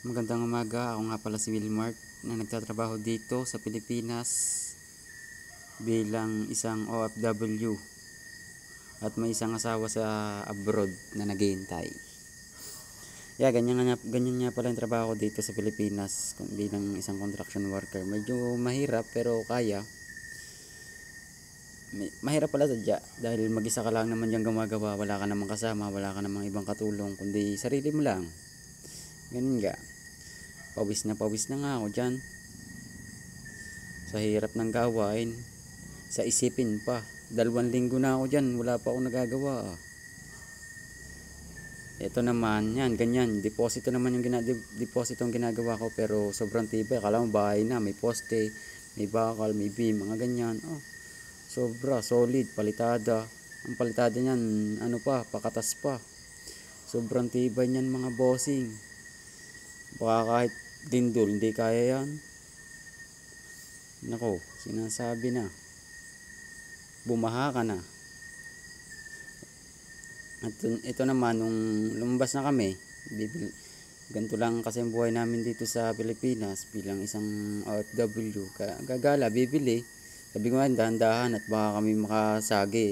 Magandang umaga, ako nga pala si Wilmart na nagtatrabaho dito sa Pilipinas bilang isang OFW at may isang asawa sa abroad na naghihintay. Ganyan nga pala yung trabaho ko dito sa Pilipinas bilang isang construction worker. Medyo mahirap pero kaya. Mahirap pala sadya dahil mag-isa ka lang naman yung gumagawa, wala ka namang kasama, wala ka namang ibang katulong kundi sarili mo lang. Ganun nga. Pawis na nga ako dyan sa hirap ng gawain, sa isipin pa. 2 linggo na ako dyan, wala pa ako nagagawa. Ito naman, yan, ganyan, deposito naman yung deposito ang ginagawa ko, pero sobrang tibay. Akala mo bahay na, may poste, may bakal, may beam, mga ganyan. Sobra solid, palitada. Ang palitada niyan, pakatas pa. Sobrang tibay niyan mga bossing. Baka kahit dindol, hindi kaya yan. Nako, sinasabi na. Bumaha ka na. At ito naman, nung lumabas na kami, ganito lang kasi ang buhay namin dito sa Pilipinas bilang isang OFW. Gagala, bibili. Sabi ko nga, dahan-dahan at baka kami makasagi.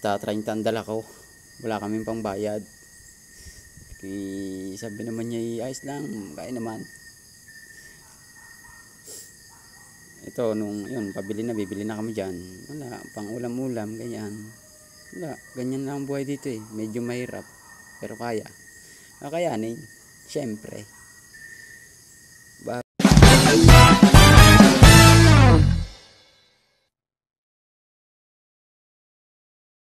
Tatrain tandala ko. Wala kaming pangbayad. Sabi naman niya, ayos lang, kaya naman. Ito, bibili na kami dyan. Wala, pang ulam-ulam, ganyan. Wala, ganyan lang ang buhay dito eh. Medyo mahirap, pero kaya. Kakayanin, syempre.